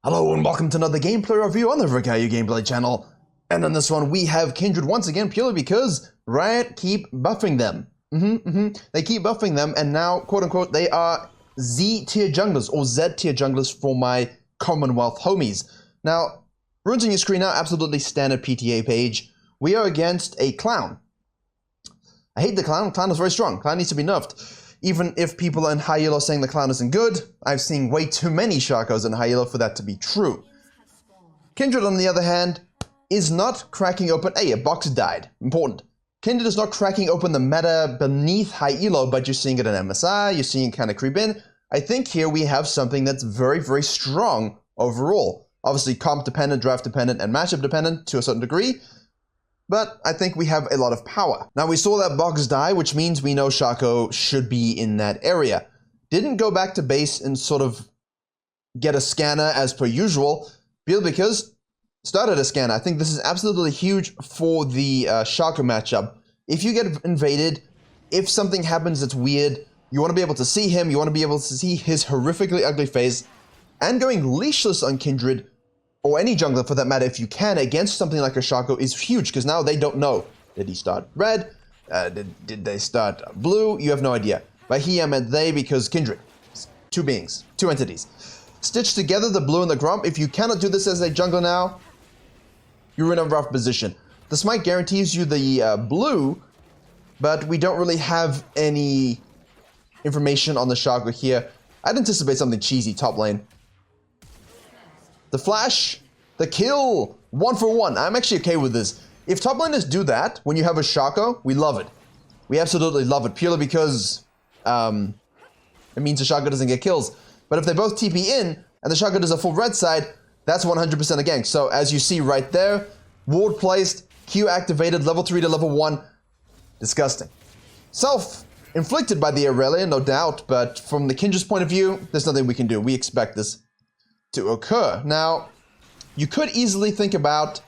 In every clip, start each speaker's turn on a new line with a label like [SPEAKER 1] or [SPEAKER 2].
[SPEAKER 1] Hello and welcome to another gameplay review on the Virkayu gameplay channel. And on this one we have Kindred once again purely because Riot keep buffing them. They keep buffing them and now, quote unquote, they are Z tier junglers or Z tier junglers for my Commonwealth homies. Now, runes on your screen now, absolutely standard PTA page. We are against a clown. I hate the clown. Clown is very strong. Clown needs to be nerfed. Even if people in high yellow saying the clown isn't good, I've seen way too many Sharkos in high yellow for that to be true. Kindred, on the other hand, is not cracking open... Hey, a box died. Important. Kindred is not cracking open the meta beneath high elo, but you're seeing it in MSI, you're seeing it kind of creep in. I think here we have something that's very, very strong overall. Obviously, comp dependent, draft dependent, and matchup dependent to a certain degree. But I think we have a lot of power. Now, we saw that box die, which means we know Shaco should be in that area. Didn't go back to base and sort of get a scanner as per usual, because started a scanner. I think this is absolutely huge for the Shaco matchup. If you get invaded, if something happens that's weird, you want to be able to see him, you want to be able to see his horrifically ugly face, and going leashless on Kindred, or any jungler for that matter, if you can, against something like a Shaco is huge, because now they don't know. Did he start red? Did they start blue? You have no idea. By he, I meant they, because Kindred. Two beings. Two entities. Stitch together the blue and the grump. If you cannot do this as a jungler now, you're in a rough position. The smite guarantees you the blue, but we don't really have any information on the Shaco here. I'd anticipate something cheesy top lane. The flash, the kill, 1 for 1. I'm actually okay with this. If top laners do that, when you have a Shaco, we love it. We absolutely love it, purely because it means the Shaco doesn't get kills. But if they both TP in, and the Shaco does a full red side, that's 100% a gank. So as you see right there, ward placed, Q activated, level 3 to level 1. Disgusting. Self-inflicted by the Aurelia, no doubt, but from the Kindred's point of view, there's nothing we can do. We expect this to occur. Now, you could easily think about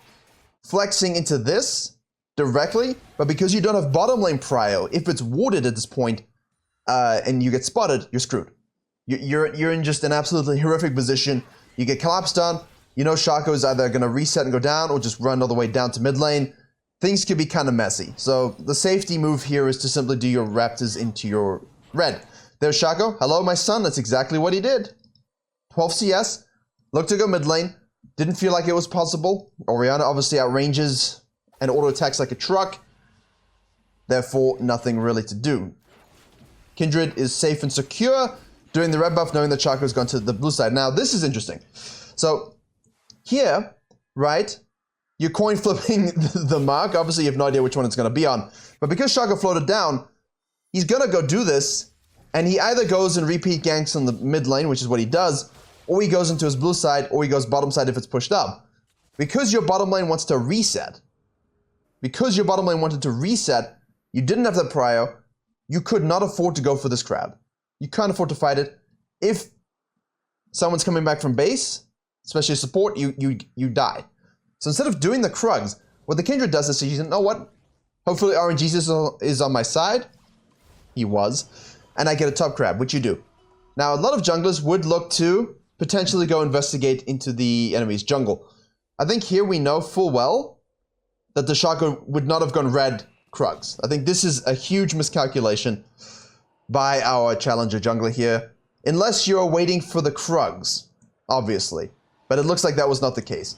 [SPEAKER 1] flexing into this directly, but because you don't have bottom lane prio, if it's warded at this point and you get spotted, you're screwed. You're in just an absolutely horrific position. You get collapsed on. You know Shaco is either going to reset and go down or just run all the way down to mid lane. Things could be kind of messy. So the safety move here is to simply do your Raptors into your red. There's Shaco. Hello, my son. That's exactly what he did. 12 CS. Looked to go mid lane. Didn't feel like it was possible. Orianna obviously outranges and auto attacks like a truck. Therefore, nothing really to do. Kindred is safe and secure, doing the red buff, knowing that Shaco's gone to the blue side. Now, this is interesting. So, here, right, you're coin flipping the mark. Obviously, you have no idea which one it's going to be on. But because Shaco floated down, he's going to go do this, and he either goes and repeat ganks on the mid lane, which is what he does, or he goes into his blue side, or he goes bottom side if it's pushed up. Because your bottom lane wants to reset, you didn't have that prio, you could not afford to go for this crab. You can't afford to fight it. If someone's coming back from base, especially support, you die. So instead of doing the Krugs, what the Kindred does is, you know what? Hopefully RNG is on my side. He was. And I get a top crab, which you do. Now, a lot of junglers would look to potentially go investigate into the enemy's jungle. I think here we know full well that the Shaco would not have gone red Krugs. I think this is a huge miscalculation by our challenger jungler here. Unless you're waiting for the Krugs, obviously. But it looks like that was not the case.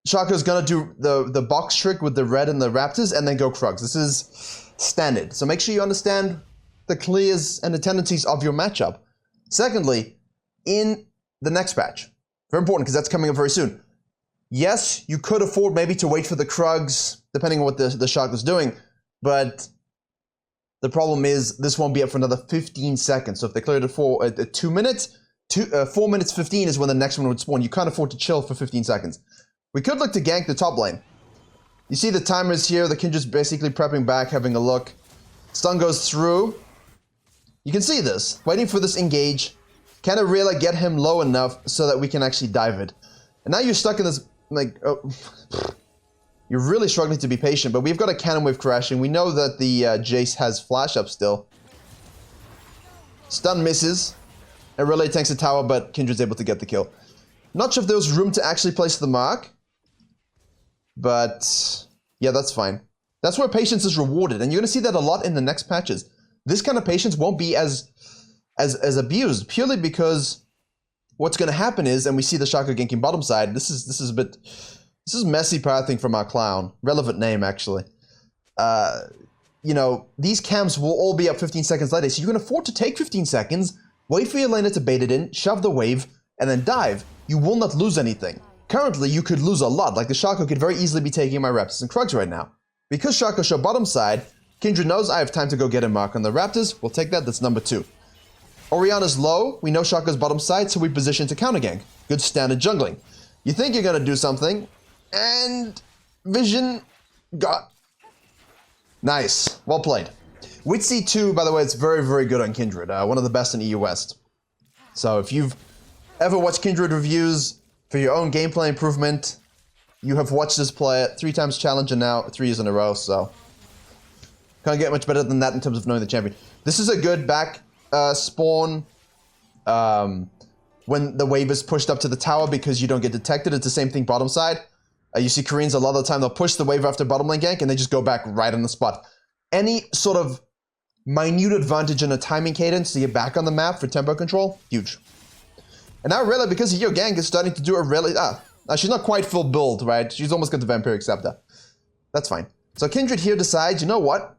[SPEAKER 1] Shaco's gonna do the box trick with the red and the Raptors and then go Krugs. This is standard. So make sure you understand the clears and the tendencies of your matchup. Secondly, in the next patch, very important because that's coming up very soon. Yes, you could afford maybe to wait for the Krugs, depending on what the Shaco's doing, but the problem is this won't be up for another 15 seconds. So if they cleared it for 2 minutes, 4 minutes 15 is when the next one would spawn. You can't afford to chill for 15 seconds. We could look to gank the top lane. You see the timers here, the Kindred's basically prepping back, having a look. Stun goes through. You can see this, waiting for this engage. Can a really get him low enough so that we can actually dive it? And now you're stuck in this, like, you're really struggling to be patient, but we've got a cannon wave crashing. We know that the Jace has flash up still. Stun misses. Aurelia tanks the tower, but Kindred's able to get the kill. Not sure if there was room to actually place the mark. But yeah, that's fine. That's where patience is rewarded, and you're going to see that a lot in the next patches. This kind of patience won't be as abused, purely because what's going to happen is, and we see the Shaco ganking bottom side. This is messy pathing from our clown. Relevant name, actually. You know, these camps will all be up 15 seconds later, so you can afford to take 15 seconds, wait for your laner to bait it in, shove the wave, and then dive. You will not lose anything. Currently, you could lose a lot, like the Shaco could very easily be taking my Raptors and Krugs right now. Because Shaco show bottom side, Kindred knows I have time to go get a mark on the Raptors. We'll take that, that's number 2. Orianna's low, we know Shaco's bottom side, so we position to counter gank. Good standard jungling. You think you're gonna do something, and Vision got... Nice, well played. Witsy 2, by the way, it's very, very good on Kindred. One of the best in EU West. So if you've ever watched Kindred reviews for your own gameplay improvement, you have watched this player 3 times challenge and now 3 years in a row, so can't get much better than that in terms of knowing the champion. This is a good back spawn when the wave is pushed up to the tower because you don't get detected. It's the same thing bottom side. You see Koreans a lot of the time, they'll push the wave after bottom lane gank and they just go back right on the spot. Any sort of minute advantage in a timing cadence to get back on the map for tempo control, huge. And now Rella, because of your gank, is starting to do a really... she's not quite full build, right? She's almost got the Vampiric Scepter. That's fine. So Kindred here decides, you know what?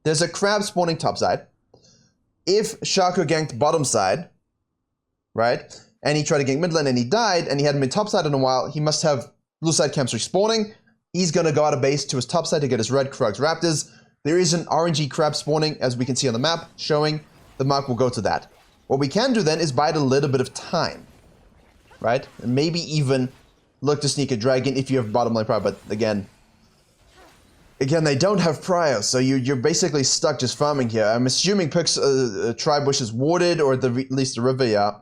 [SPEAKER 1] There's a crab spawning topside. If Shaco ganked bottom side, right? And he tried to gank mid lane and he died, and he hadn't been topside in a while, he must have blue side camps respawning. He's going to go out of base to his topside to get his red Krugs Raptors. There is an RNG crab spawning, as we can see on the map, showing the mark will go to that. What we can do then is buy it a little bit of time, right? And maybe even look to sneak a dragon if you have bottom lane prior, but again, they don't have prior, so you're basically stuck just farming here. I'm assuming picks Tribush is warded, or at least the river, yeah.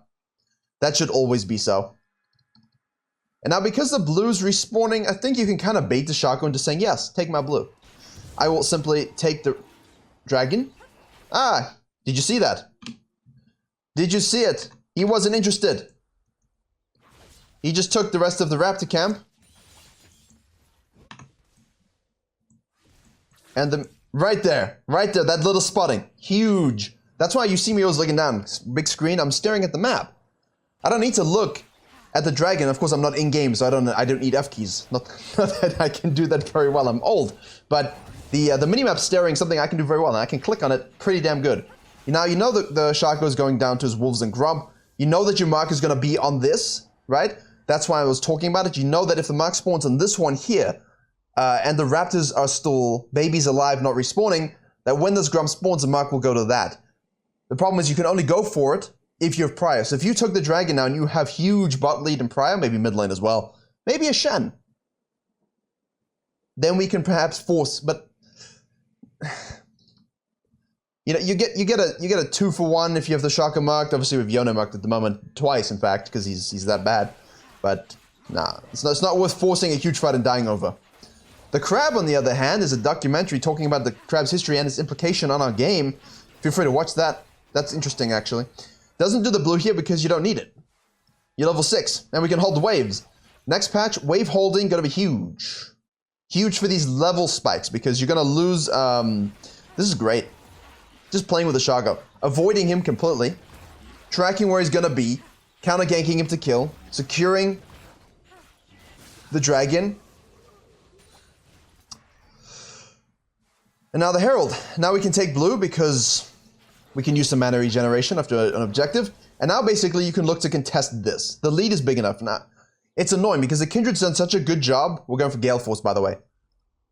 [SPEAKER 1] That should always be so. And now because the blue's respawning, I think you can kind of bait the Shaco into saying, yes, take my blue. I will simply take the dragon. Ah, did you see that? Did you see it? He wasn't interested. He just took the rest of the Raptor camp. And right there, that little spotting, huge. That's why you see me always looking down, big screen, I'm staring at the map. I don't need to look at the dragon. Of course, I'm not in game, so I don't need F keys. Not that I can do that very well, I'm old. But the minimap staring, something I can do very well, and I can click on it pretty damn good. Now, you know that the Shaco is going down to his Wolves and Grub. You know that your mark is going to be on this, right? That's why I was talking about it. You know that if the mark spawns on this one here, and the Raptors are still babies alive, not respawning, that when this Grub spawns, the mark will go to that. The problem is you can only go for it if you have prior. So if you took the dragon now and you have huge bot lead and prior, maybe mid lane as well, maybe a Shen, then we can perhaps force, but... You know, you get a 2-for-1 if you have the Shaco marked. Obviously, with Yone marked at the moment, twice in fact, because he's that bad. But nah, it's not worth forcing a huge fight and dying over. The crab, on the other hand, is a documentary talking about the crab's history and its implication on our game. Feel free to watch that. That's interesting, actually. Doesn't do the blue here because you don't need it. You're level 6, and we can hold the waves. Next patch, wave holding gonna be huge. Huge for these level spikes because you're gonna lose. This is great. Just playing with the Shaco. Avoiding him completely. Tracking where he's gonna be. Counter ganking him to kill. Securing the dragon. And now the Herald. Now we can take blue because we can use some mana regeneration after an objective. And now basically you can look to contest this. The lead is big enough now. It's annoying because the Kindred's done such a good job. We're going for Gale Force, by the way.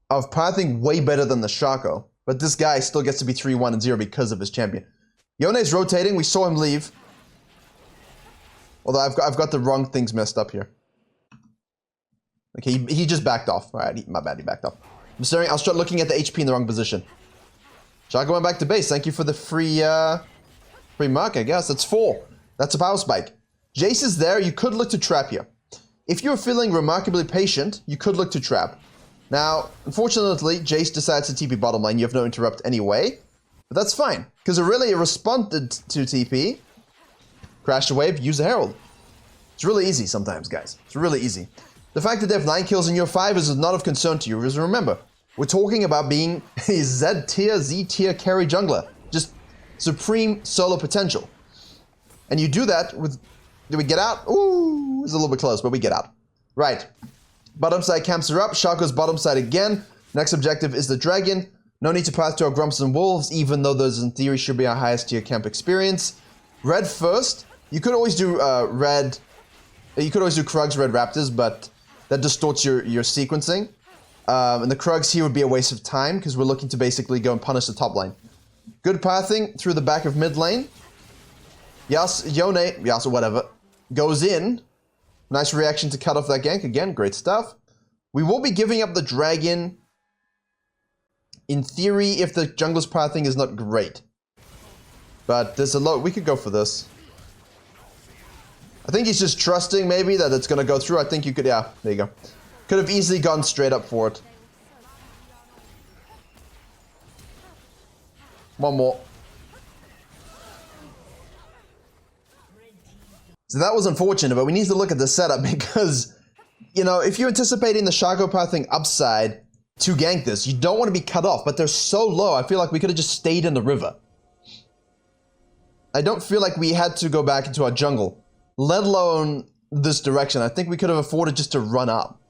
[SPEAKER 1] Of pathing way better than the Shaco. But this guy still gets to be 3-1 and 0 because of his champion. Yone's rotating. We saw him leave. Although I've got the wrong things messed up here. Okay, he just backed off. All right, my bad, he backed off. I'm staring. I'll start looking at the HP in the wrong position. Shaco went back to base. Thank you for the free mark, I guess. That's 4. That's a power spike. Jace is there. You could look to trap here. If you're feeling remarkably patient, you could look to trap. Now, unfortunately, Jace decides to TP bottom lane. You have no interrupt anyway. But that's fine. Because Aurelia responded to TP. Crash the wave, use the Herald. It's really easy sometimes, guys. It's really easy. The fact that they have 9 kills in year 5 is not of concern to you, because remember, we're talking about being a Z-tier carry jungler. Just supreme solo potential. And you do that with... Do we get out? Ooh, it's a little bit close, but we get out. Right. Bottom side camps are up. Shaco's bottom side again. Next objective is the dragon. No need to pass to our Grumps and Wolves, even though those in theory should be our highest tier camp experience. Red first. You could always do red... You could always do Krugs, Red Raptors, but that distorts your sequencing. And the Krugs here would be a waste of time, because we're looking to basically go and punish the top lane. Good pathing through the back of mid lane. Yone, whatever, goes in. Nice reaction to cut off that gank. Again, great stuff. We will be giving up the dragon, in theory, if the jungler's pathing is not great. But there's a lot. We could go for this. I think he's just trusting, maybe, that it's going to go through. I think you could, yeah, there you go. Could have easily gone straight up for it. One more. So that was unfortunate, but we need to look at the setup because, you know, if you're anticipating the Shaco pathing upside to gank this, you don't want to be cut off, but they're so low, I feel like we could have just stayed in the river. I don't feel like we had to go back into our jungle, let alone this direction. I think we could have afforded just to run up.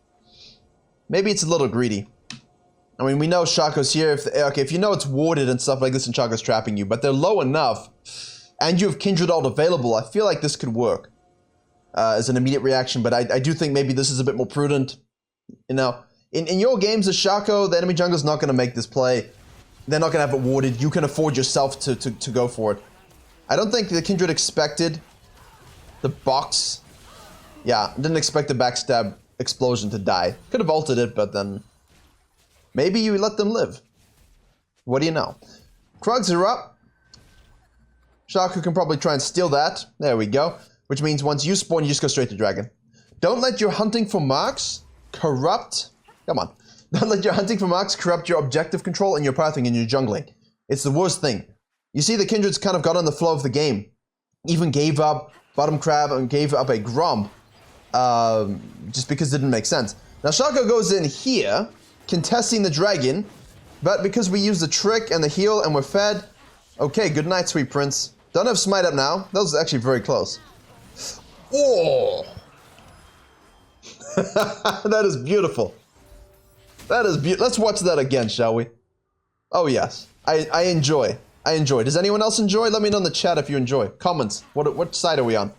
[SPEAKER 1] Maybe it's a little greedy. I mean, we know Shaco's here. If you know it's warded and stuff like this and Shaco's trapping you, but they're low enough, and you have Kindred ult available, I feel like this could work as an immediate reaction, but I do think maybe this is a bit more prudent. You know, in your games as Shaco, the enemy jungler's not going to make this play. They're not going to have it warded. You can afford yourself to go for it. I don't think the Kindred expected the box. Yeah, didn't expect the backstab explosion to die. Could have ulted it, but then maybe you let them live. What do you know? Krugs are up. Shaco can probably try and steal that. There we go. Which means once you spawn, you just go straight to dragon. Don't let your hunting for marks corrupt... Come on. Don't let your hunting for marks corrupt your objective control and your pathing and your jungling. It's the worst thing. You see, the Kindred's kind of got on the flow of the game. Even gave up bottom crab and gave up a Grump. Just because it didn't make sense. Now Shaco goes in here, contesting the dragon. But because we use the trick and the heal and we're fed... Okay, good night, sweet prince. Don't have smite up now. That was actually very close. Oh! That is beautiful. That is beautiful. Let's watch that again, shall we? Oh, yes. I enjoy. I enjoy. Does anyone else enjoy? Let me know in the chat if you enjoy. Comments. What side are we on?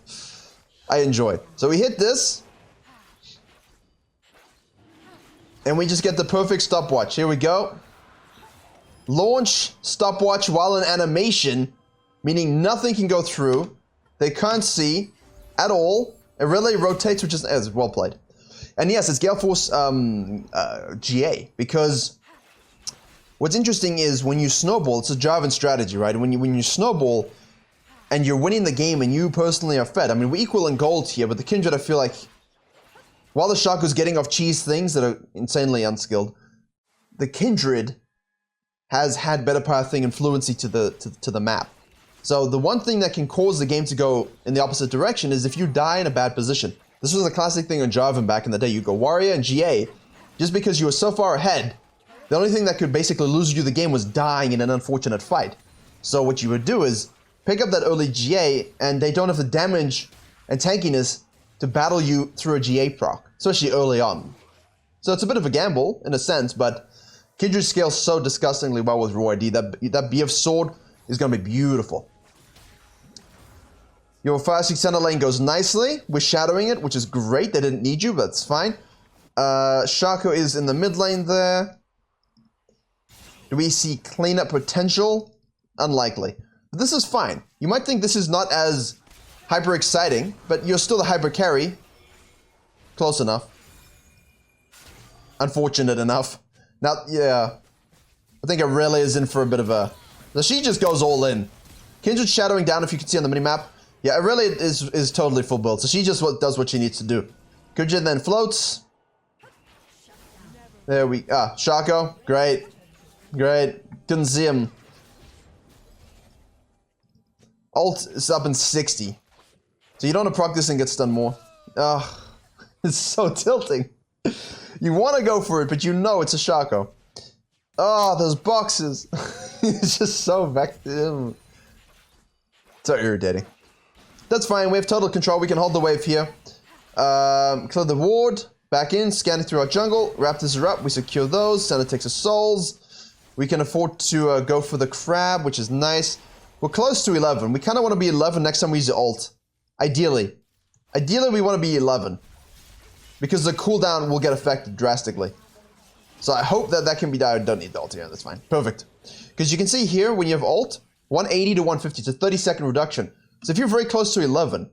[SPEAKER 1] I enjoy. So we hit this. And we just get the perfect stopwatch. Here we go. Launch stopwatch while in animation, meaning nothing can go through. They can't see at all. It really rotates, which is well played. And yes, it's Gale Force GA, because what's interesting is when you snowball, it's a Jarvan strategy, right? When you snowball and you're winning the game and you personally are fed. I mean, we're equal in gold here, but the Kindred, I feel like, while the Shaco's getting off cheese things that are insanely unskilled, the Kindred has had better pathing and fluency to the map. So the one thing that can cause the game to go in the opposite direction is if you die in a bad position. This was a classic thing on Jarvan back in the day. You go Warrior and GA, just because you were so far ahead, the only thing that could basically lose you the game was dying in an unfortunate fight. So what you would do is pick up that early GA, and they don't have the damage and tankiness to battle you through a GA proc, especially early on. So it's a bit of a gamble, in a sense, but Kindred scales so disgustingly well with Raw ID. That BF sword is going to be beautiful. Your 5-6 center lane goes nicely. We're shadowing it, which is great. They didn't need you, but that's fine. Shaco is in the mid lane there. Do we see cleanup potential? Unlikely. But this is fine. You might think this is not as hyper exciting, but you're still a hyper carry. Close enough. Unfortunate enough. Now, yeah. I think Aurelia is in for a bit of a... So she just goes all in. Kindred shadowing down, if you can see on the minimap. Yeah, Aurelia is totally full build, so she just does what she needs to do. Kindred then floats. There we... Shaco. Great. Great. Couldn't see him. Ult is up in 60. So you don't want to proc this and get stunned more. Ugh. It's so tilting. You want to go for it, but you know it's a Shaco. Oh, those boxes. It's just so vective. So irritating. That's fine. We have total control. We can hold the wave here. Clear the ward. Back in. Scanning through our jungle. Raptors are up. We secure those. Santa takes his souls. We can afford to go for the crab, which is nice. We're close to 11. We kind of want to be 11 next time we use the ult. Ideally. Ideally, we want to be 11. Because the cooldown will get affected drastically. So I hope that that can be done. Don't need the ult here. That's fine. Perfect. Because you can see here, when you have ult, 180 to 150. It's a 30-second reduction. So if you're very close to 11,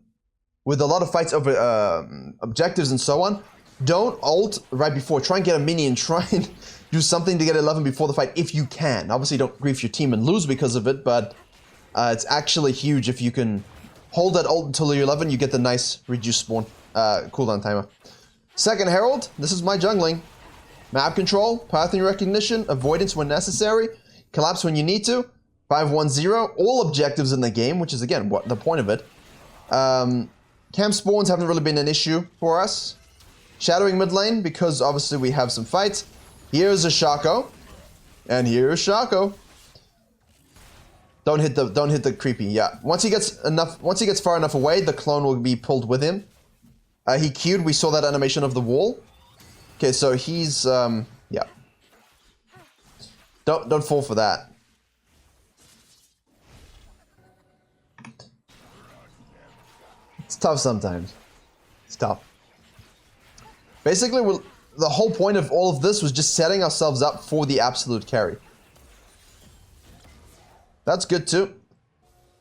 [SPEAKER 1] with a lot of fights over objectives and so on, don't ult right before. Try and get a minion. Try and do something to get 11 before the fight if you can. Obviously, don't grief your team and lose because of it, but it's actually huge if you can hold that ult until you're 11. You get the nice reduced spawn cooldown timer. Second Herald, this is my jungling. Map control, pathing recognition, avoidance when necessary, collapse when you need to, 5-1-0, all objectives in the game, which is again what the point of it. Camp spawns haven't really been an issue for us. Shadowing mid lane, because obviously we have some fights. Here's a Shaco, and here's Shaco. Don't hit the creepy, yeah. Once he gets far enough away, the clone will be pulled with him. He queued, we saw that animation of the wall. Okay, so he's, yeah. Don't fall for that. It's tough sometimes. It's tough. Basically, the whole point of all of this was just setting ourselves up for the absolute carry. That's good too.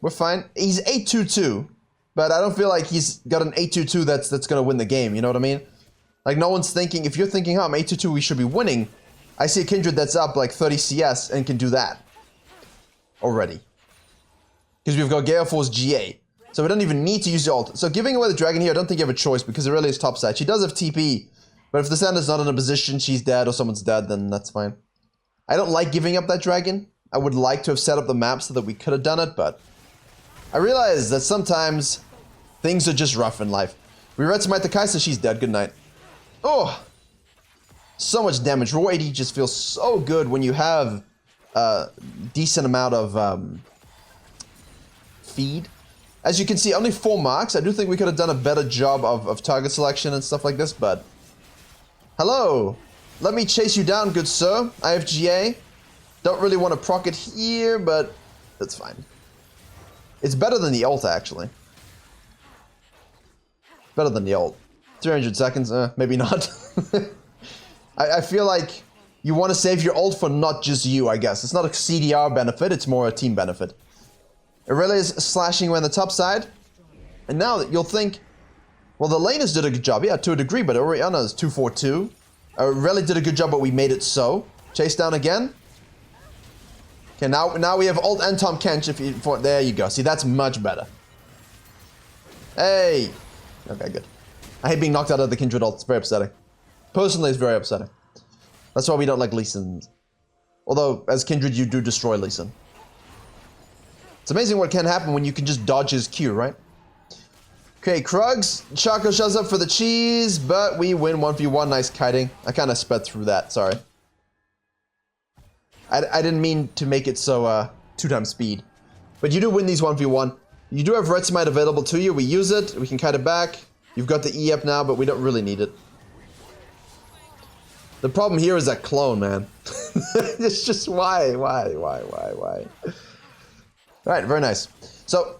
[SPEAKER 1] We're fine. He's 8-2-2. But I don't feel like he's got an 8-2-2 that's going to win the game, you know what I mean? Like, no one's thinking, if you're thinking, oh, I'm 8-2-2, we should be winning. I see a Kindred that's up like 30 CS and can do that. Already. Because we've got Gale Force GA. So we don't even need to use the ult. So giving away the dragon here, I don't think you have a choice because it really is topside. She does have TP, but if the Santa's not in a position, she's dead or someone's dead, then that's fine. I don't like giving up that dragon. I would like to have set up the map so that we could have done it, but I realize that sometimes things are just rough in life. We red smite the Kai'Sa, she's dead. Good night. Oh, so much damage. Raw 80 just feels so good when you have a decent amount of feed. As you can see, only 4 marks. I do think we could have done a better job of target selection and stuff like this, but... Hello! Let me chase you down, good sir. I have GA. Don't really want to proc it here, but that's fine. It's better than the ult, actually. Better than the ult. 300 seconds, maybe not. I feel like you want to save your ult for not just you, I guess. It's not a CDR benefit, it's more a team benefit. Irelia is slashing away on the top side. And now you'll think, well, the laners did a good job. Yeah, to a degree, but Orianna is 2-4-2. Irelia did a good job, but we made it so. Chase down again. Okay, now we have ult and Tom Kench. There you go. See, that's much better. Hey! Okay, good. I hate being knocked out of the Kindred ult. It's very upsetting. Personally, it's very upsetting. That's why we don't like Lee Sin. Although, as Kindred, you do destroy Lee Sin. It's amazing what can happen when you can just dodge his Q, right? Okay, Krugs. Shaco shows up for the cheese, but we win 1v1. Nice kiting. I kind of sped through that, sorry. I didn't mean to make it so 2 times speed. But you do win these 1v1. You do have Red Smite available to you. We use it. We can kite it back. You've got the E up now, but we don't really need it. The problem here is that clone, man. It's just why? Alright, very nice. So,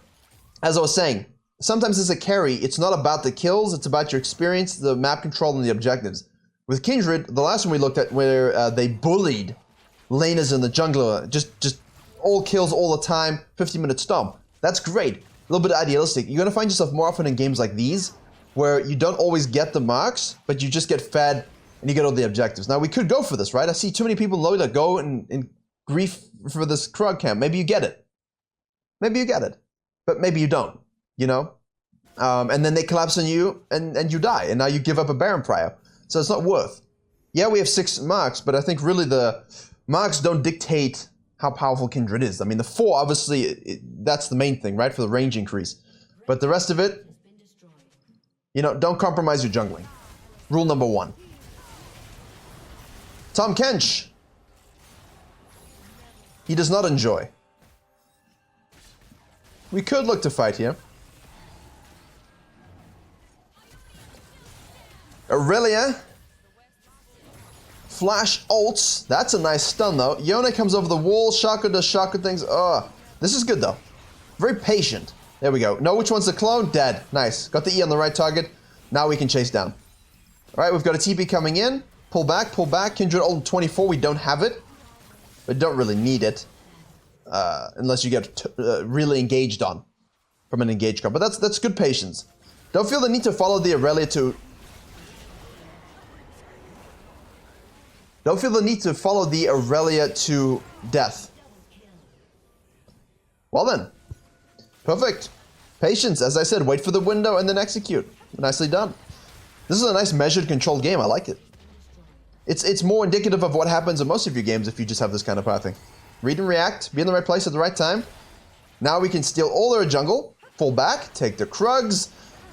[SPEAKER 1] as I was saying, sometimes as a carry, it's not about the kills, it's about your experience, the map control, and the objectives. With Kindred, the last one we looked at where they bullied laners in the jungler, just all kills all the time, 50-minute stomp. That's great. A little bit idealistic. You're going to find yourself more often in games like these, where you don't always get the marks, but you just get fed and you get all the objectives. Now, we could go for this, right? I see too many people in Lola go and grief for this Krug camp. Maybe you get it. Maybe you get it. But maybe you don't, you know? And then they collapse on you and you die. And now you give up a Baron Prior. So it's not worth. Yeah, we have 6 marks, but I think really the marks don't dictate how powerful Kindred is. I mean, the 4, obviously, that's the main thing, right? For the range increase. But the rest of it, You know, don't compromise your jungling. Rule number 1. Tahm Kench. He does not enjoy. We could look to fight here. Aurelia. Flash ults. That's a nice stun though. Yone comes over the wall. Shaco does Shaco things. This is good though. Very patient. There we go. Know which one's the clone? Dead. Nice. Got the E on the right target. Now we can chase down. Alright, we've got a TP coming in. Pull back, pull back. Kindred ult 24. We don't have it. We don't really need it. Unless you get really engaged on from an engaged card. But that's good patience. Don't feel the need to follow the Aurelia to... Don't feel the need to follow the Aurelia to death. Well then. Perfect. Patience, as I said, wait for the window and then execute. Nicely done. This is a nice measured, controlled game. I like it. It's more indicative of what happens in most of your games if you just have this kind of pathing. Read and react, be in the right place at the right time. Now we can steal all their jungle, fall back, take the Krugs,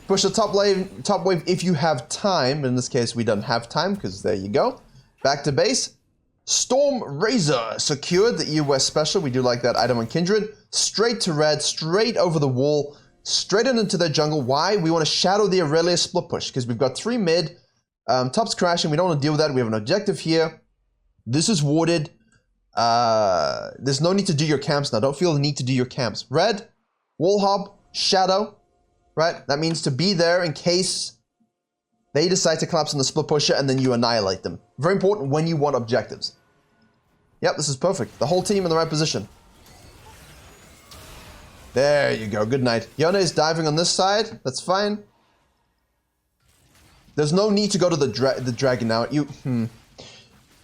[SPEAKER 1] push the top wave if you have time. In this case, we don't have time because there you go. Back to base. Storm Razor secured the US special. We do like that item on Kindred. Straight to red, straight over the wall, straight into their jungle. Why? We want to shadow the Aurelia split push because we've got 3 mid. Top's crashing. We don't want to deal with that. We have an objective here. This is warded. There's no need to do your camps now. Don't feel the need to do your camps. Red, wall hop, shadow. Right? That means to be there in case they decide to collapse on the split pusher and then you annihilate them. Very important when you want objectives. Yep, this is perfect. The whole team in the right position. There you go. Good night. Yone is diving on this side. That's fine. There's no need to go to the dragon now.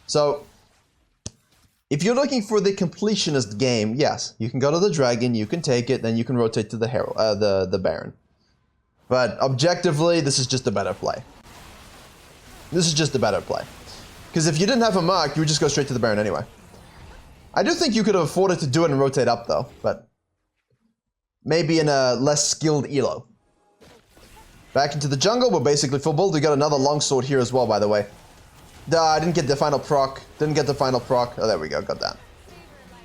[SPEAKER 1] So, if you're looking for the completionist game, yes, you can go to the dragon, you can take it, then you can rotate to the Herald, the Baron. But objectively, this is just a better play. This is just a better play. Because if you didn't have a mark, you would just go straight to the Baron anyway. I do think you could have afforded to do it and rotate up though, but maybe in a less skilled elo. Back into the jungle, we're basically full build. We got another longsword here as well, by the way. I didn't get the final proc. Didn't get the final proc. Oh, there we go. Got that.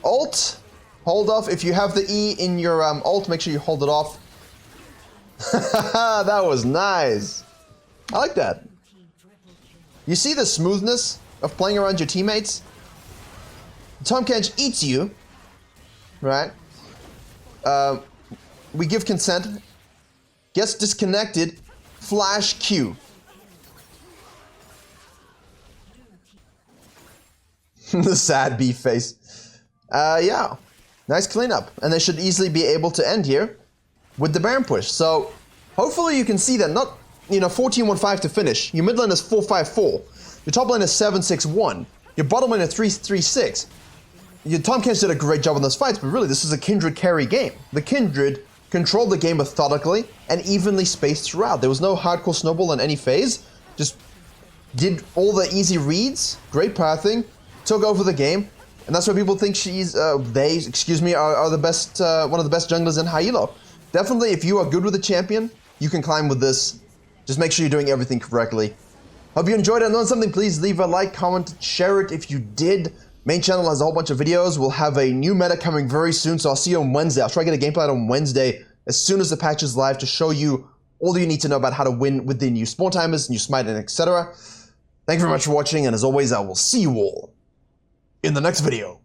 [SPEAKER 1] Ult. Hold off. If you have the E in your ult, make sure you hold it off. That was nice. I like that. You see the smoothness of playing around your teammates? Tahm Kench eats you. Right? We give consent. Gets disconnected. Flash Q. The sad beef face. Yeah. Nice cleanup. And they should easily be able to end here with the Baron push. So, hopefully you can see that not, 14-1-5 to finish. Your mid lane is 4-5-4. Your top lane is 7-6-1. Your bottom lane is 3-3-6. Your Tahm Kench did a great job on those fights, but really this is a Kindred carry game. The Kindred controlled the game methodically and evenly spaced throughout. There was no hardcore snowball in any phase. Just did all the easy reads, great pathing, took over the game, and that's why people think are the best, one of the best junglers in high elo. Definitely, if you are good with a champion, you can climb with this. Just make sure you're doing everything correctly. Hope you enjoyed it and learned something. Please leave a like, comment, share it if you did. Main channel has a whole bunch of videos. We'll have a new meta coming very soon, so I'll see you on Wednesday. I'll try to get a gameplay out on Wednesday as soon as the patch is live to show you all you need to know about how to win with the new spawn timers, new smite, and etc. Thank you very much for watching, and as always, I will see you all in the next video.